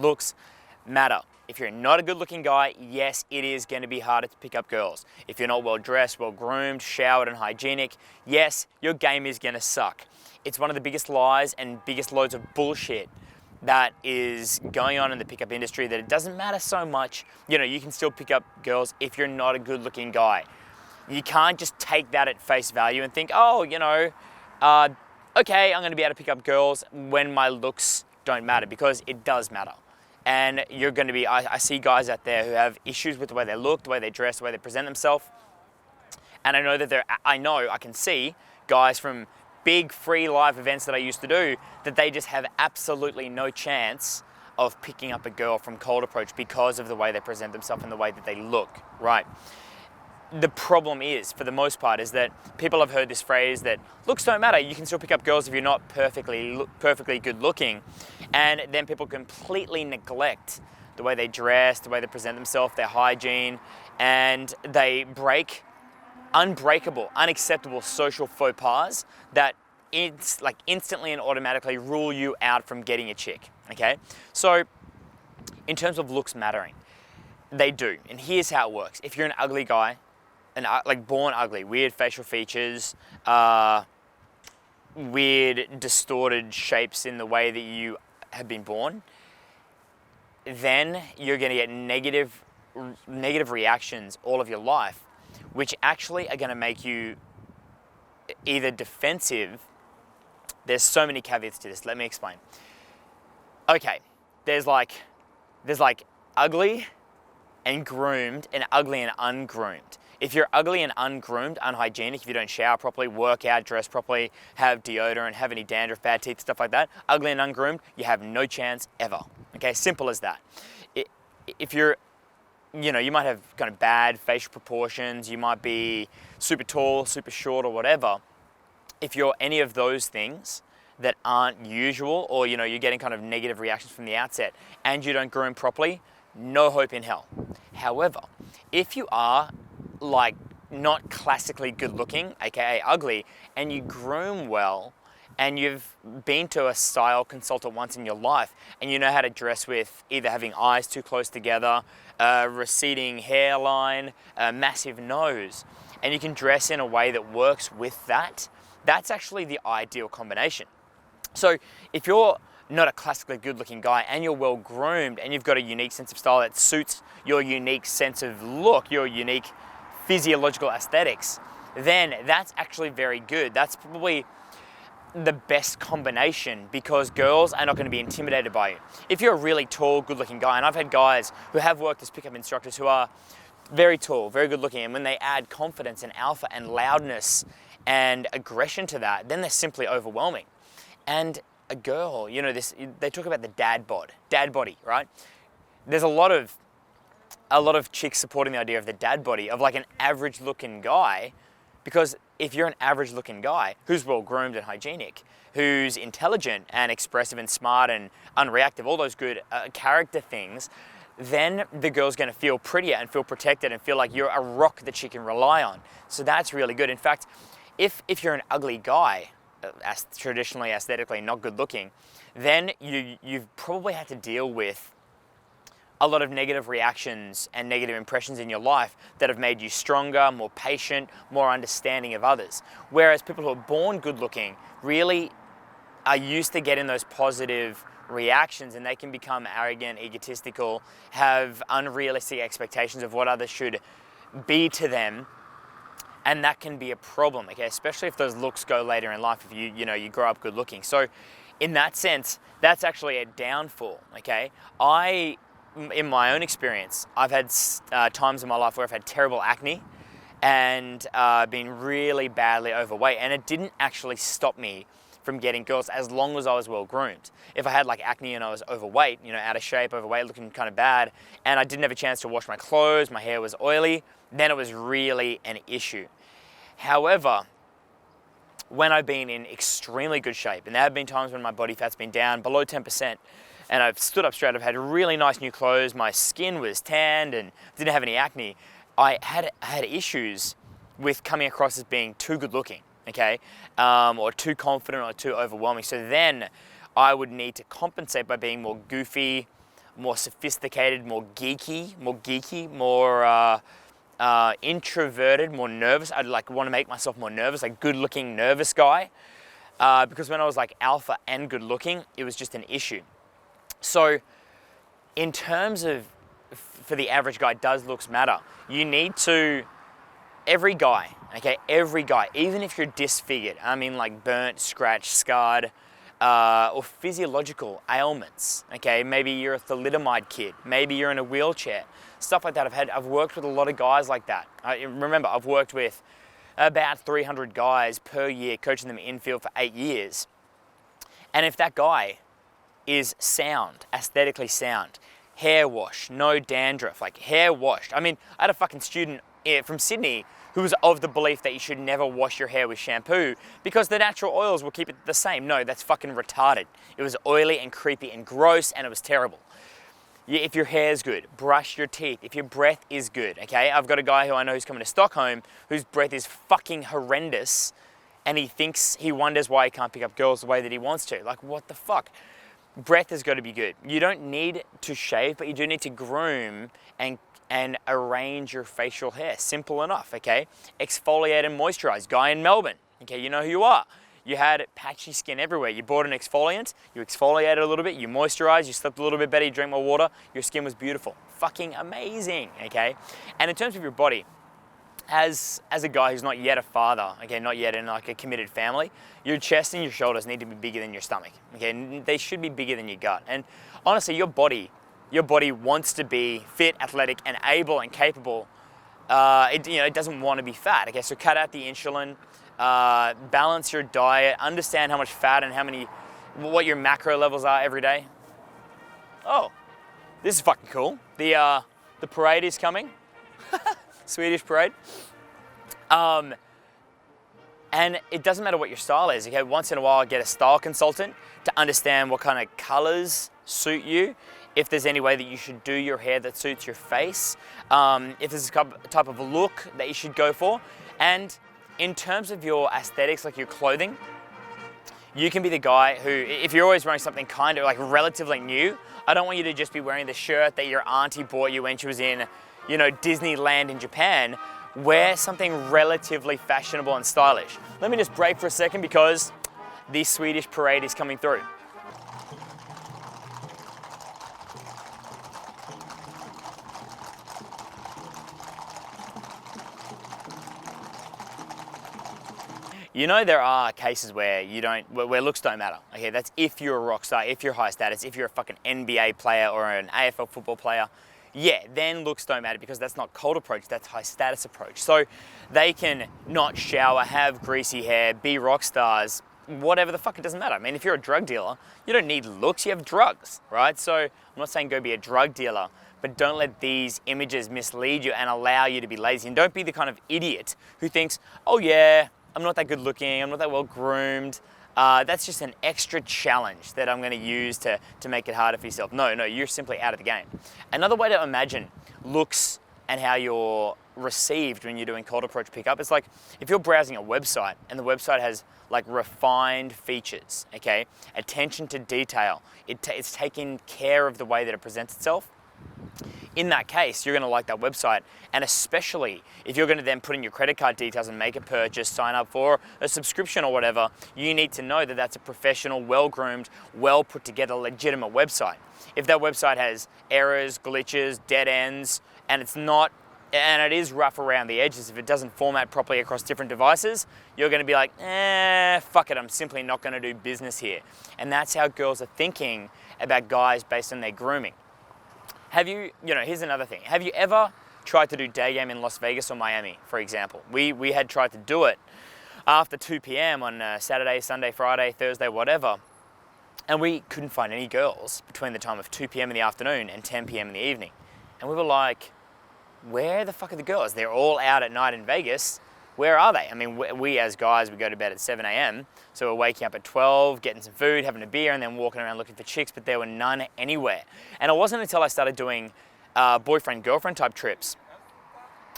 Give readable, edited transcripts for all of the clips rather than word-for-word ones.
Looks matter. If you're not a good looking guy, yes, it is going to be harder to pick up girls. If you're not well dressed, well groomed, showered and hygienic, yes, your game is going to suck. It's one of the biggest lies and biggest loads of bullshit that is going on in the pickup industry, that it doesn't matter so much. You can still pick up girls if you're not a good looking guy. You can't just take that at face value and think, okay, I'm going to be able to pick up girls when my looks don't matter, because it does matter. And you're going to be, I see guys out there who have issues with the way they look, the way they dress, the way they present themselves. And I know that I can see guys from big free live events that I used to do, that they just have absolutely no chance of picking up a girl from cold approach because of the way they present themselves and the way that they look, right? The problem is, for the most part, is that people have heard this phrase that looks don't matter. You can still pick up girls if you're not perfectly good looking. And then people completely neglect the way they dress, the way they present themselves, their hygiene, and they break unbreakable, unacceptable social faux pas that instantly and automatically rule you out from getting a chick, okay? So in terms of looks mattering, they do. And here's how it works. If you're an ugly guy, born ugly, weird facial features, weird distorted shapes in the way that you have been born, then you're going to get negative reactions all of your life, which actually are going to make you either defensive. There's so many caveats to this. Let me explain. Okay, there's ugly and groomed and ugly and ungroomed. If you're ugly and ungroomed, unhygienic, if you don't shower properly, work out, dress properly, have deodorant, have any dandruff, bad teeth, stuff like that, ugly and ungroomed, you have no chance ever. Okay, simple as that. If you're, you might have kind of bad facial proportions, you might be super tall, super short or whatever. If you're any of those things that aren't usual, or you're getting kind of negative reactions from the outset and you don't groom properly, no hope in hell. However, if you are not classically good looking, aka ugly, and you groom well, and you've been to a style consultant once in your life, and you know how to dress with either having eyes too close together, receding hairline, a massive nose, and you can dress in a way that works with that, that's actually the ideal combination. So if you're not a classically good looking guy and you're well groomed and you've got a unique sense of style that suits your unique sense of look, your unique physiological aesthetics, then that's actually very good. That's probably the best combination, because girls are not going to be intimidated by you. If you're a really tall, good looking guy, and I've had guys who have worked as pickup instructors who are very tall, very good looking, and when they add confidence and alpha and loudness and aggression to that, then they're simply overwhelming. And a girl, they talk about the dad body, right? There's a lot of chicks supporting the idea of the dad body, of an average looking guy, because if you're an average looking guy who's well groomed and hygienic, who's intelligent and expressive and smart and unreactive, all those good character things, then the girl's going to feel prettier and feel protected and feel like you're a rock that she can rely on. So that's really good. In fact, if you're an ugly guy, traditionally aesthetically not good looking, then you've probably had to deal with a lot of negative reactions and negative impressions in your life that have made you stronger, more patient, more understanding of others. Whereas people who are born good looking really are used to getting those positive reactions, and they can become arrogant, egotistical, have unrealistic expectations of what others should be to them. And that can be a problem, okay? Especially if those looks go later in life, if you grow up good looking. So in that sense, that's actually a downfall, okay? In my own experience, I've had times in my life where I've had terrible acne and been really badly overweight, and it didn't actually stop me from getting girls as long as I was well groomed. If I had acne and I was overweight, out of shape, overweight, looking kind of bad, and I didn't have a chance to wash my clothes, my hair was oily, then it was really an issue. However, when I've been in extremely good shape, and there have been times when my body fat's been down below 10%, and I've stood up straight, I've had really nice new clothes, my skin was tanned and didn't have any acne, I had issues with coming across as being too good looking, okay? Or too confident or too overwhelming. So then I would need to compensate by being more goofy, more sophisticated, more geeky, more introverted, more nervous. I'd like want to make myself more nervous, like good-looking, nervous guy. Because when I was like alpha and good-looking, it was just an issue. So in terms of, for the average guy, does looks matter? You need to, every guy, even if you're disfigured, I mean like burnt, scratched, scarred, or physiological ailments, okay? Maybe you're a thalidomide kid, maybe you're in a wheelchair, stuff like that. I've worked with a lot of guys like that. Remember, I've worked with about 300 guys per year, coaching them infield for 8 years. And if that guy is sound, aesthetically sound, hair wash, no dandruff, like hair washed. I mean, I had a fucking student from Sydney who was of the belief that you should never wash your hair with shampoo because the natural oils will keep it the same. No, that's fucking retarded. It was oily and creepy and gross and it was terrible. If your hair's good, brush your teeth. If your breath is good, okay? I've got a guy who I know who's coming to Stockholm whose breath is fucking horrendous and he wonders why he can't pick up girls the way that he wants to. Like, what the fuck? Breath has got to be good. You don't need to shave, but you do need to groom and arrange your facial hair. Simple enough, okay? Exfoliate and moisturize. Guy in Melbourne, okay, you know who you are. You had patchy skin everywhere. You bought an exfoliant, you exfoliated a little bit, you moisturized, you slept a little bit better, you drank more water, your skin was beautiful. Fucking amazing, okay? And in terms of your body, as a guy who's not yet a father, okay, not yet in like a committed family, your chest and your shoulders need to be bigger than your stomach, okay? They should be bigger than your gut. And honestly, your body wants to be fit, athletic, and able and capable. It doesn't want to be fat, okay? So cut out the insulin, balance your diet, understand how much fat and what your macro levels are every day. Oh, this is fucking cool. The parade is coming. Swedish parade. And it doesn't matter what your style is, okay? Once in a while, get a style consultant to understand what kind of colors suit you, if there's any way that you should do your hair that suits your face, if there's a type of look that you should go for. And in terms of your aesthetics, like your clothing, you can be the guy who, if you're always wearing something kind of like relatively new, I don't want you to just be wearing the shirt that your auntie bought you when she was in, Disneyland in Japan. Wear something relatively fashionable and stylish. Let me just break for a second because the Swedish parade is coming through. There are cases where where looks don't matter. Okay, that's if you're a rock star, if you're high status, if you're a fucking NBA player or an AFL football player. Yeah, then looks don't matter because that's not cold approach, that's high status approach. So they can not shower, have greasy hair, be rock stars, whatever the fuck, it doesn't matter. I mean, if you're a drug dealer, you don't need looks, you have drugs, right? So I'm not saying go be a drug dealer, but don't let these images mislead you and allow you to be lazy. And don't be the kind of idiot who thinks, oh yeah, I'm not that good looking, I'm not that well groomed. That's just an extra challenge that I'm going to use to make it harder for yourself. No, you're simply out of the game. Another way to imagine looks and how you're received when you're doing cold approach pickup, it's like if you're browsing a website and the website has like refined features, okay, attention to detail, it's taking care of the way that it presents itself. In that case, you're going to like that website, and especially if you're going to then put in your credit card details and make a purchase, sign up for a subscription or whatever, you need to know that that's a professional, well-groomed, well-put-together, legitimate website. If that website has errors, glitches, dead ends, and it is rough around the edges, if it doesn't format properly across different devices, you're going to be like, fuck it, I'm simply not going to do business here. And that's how girls are thinking about guys based on their grooming. Here's another thing. Have you ever tried to do day game in Las Vegas or Miami, for example? We had tried to do it after 2 p.m. on Saturday, Sunday, Friday, Thursday, whatever. And we couldn't find any girls between the time of 2 p.m. in the afternoon and 10 p.m. in the evening. And we were like, where the fuck are the girls? They're all out at night in Vegas. Where are they? I mean, we as guys, we go to bed at 7 a.m. So we're waking up at 12, getting some food, having a beer, and then walking around looking for chicks, but there were none anywhere. And it wasn't until I started doing boyfriend-girlfriend type trips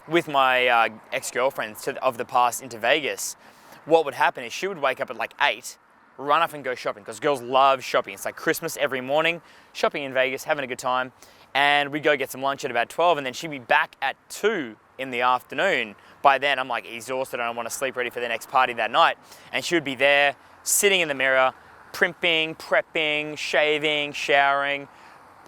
with my ex-girlfriends of the past into Vegas, what would happen is she would wake up at like 8 run off and go shopping, because girls love shopping. It's like Christmas every morning, shopping in Vegas, having a good time. And we'd go get some lunch at about 12, and then she'd be back at 2 in the afternoon. By then, I'm like exhausted and I want to sleep, ready for the next party that night. And she would be there, sitting in the mirror, primping, prepping, shaving, showering,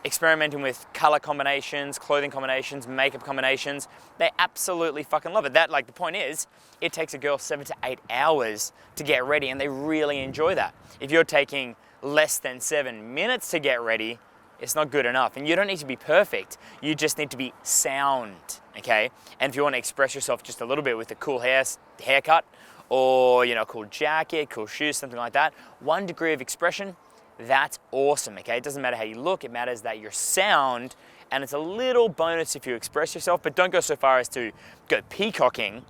experimenting with color combinations, clothing combinations, makeup combinations. They absolutely fucking love it. That, like, the point is, it takes a girl 7 to 8 hours to get ready, and they really enjoy that. If you're taking less than 7 minutes to get ready, it's not good enough. And you don't need to be perfect. You just need to be sound, okay? And if you want to express yourself just a little bit with a cool haircut, or, you know, a cool jacket, cool shoes, something like that, 1 degree of expression, that's awesome, okay? It doesn't matter how you look, it matters that you're sound, and it's a little bonus if you express yourself, but don't go so far as to go peacocking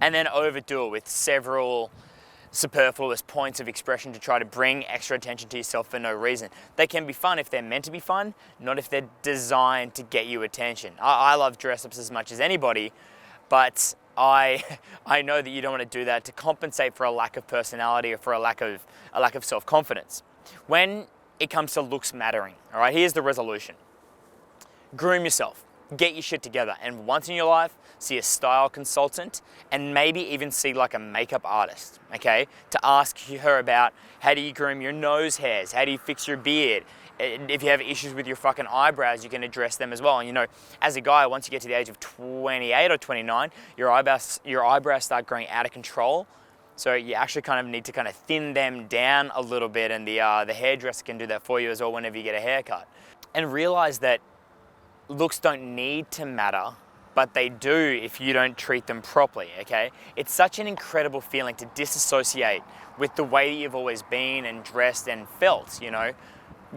and then overdo it with several superfluous points of expression to try to bring extra attention to yourself for no reason. They can be fun if they're meant to be fun, not if they're designed to get you attention. I love dress-ups as much as anybody, but I know that you don't want to do that to compensate for a lack of personality or for a lack of self-confidence. When it comes to looks mattering, all right, here's the resolution. Groom yourself, get your shit together, and once in your life, see a style consultant, and maybe even see like a makeup artist, okay, to ask her about how do you groom your nose hairs, how do you fix your beard. If you have issues with your fucking eyebrows, you can address them as well. And you know, as a guy, once you get to the age of 28 or 29, your eyebrows start growing out of control. So you actually kind of need to kind of thin them down a little bit, and the hairdresser can do that for you as well whenever you get a haircut. And realize that looks don't need to matter, but they do if you don't treat them properly, okay? It's such an incredible feeling to disassociate with the way that you've always been and dressed and felt, you know?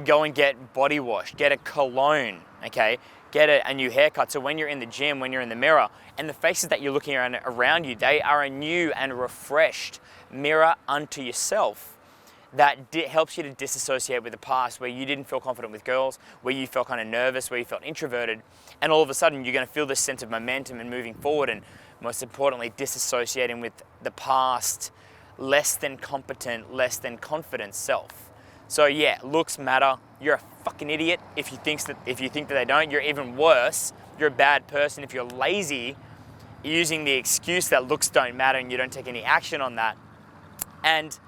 Go and get body washed, get a cologne, okay? Get a new haircut. So when you're in the gym, when you're in the mirror, and the faces that you're looking around you, they are a new and refreshed mirror unto yourself that helps you to disassociate with the past where you didn't feel confident with girls, where you felt kind of nervous, where you felt introverted, and all of a sudden you're going to feel this sense of momentum and moving forward, and most importantly, disassociating with the past, less than competent, less than confident self. So yeah, looks matter. You're a fucking idiot if you think that they don't. You're even worse. You're a bad person if you're lazy, using the excuse that looks don't matter and you don't take any action on that. And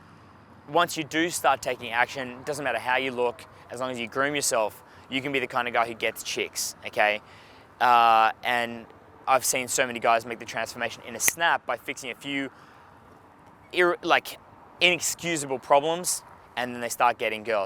once you do start taking action, it doesn't matter how you look, as long as you groom yourself, you can be the kind of guy who gets chicks, okay? And I've seen so many guys make the transformation in a snap by fixing a few inexcusable problems, and then they start getting girls.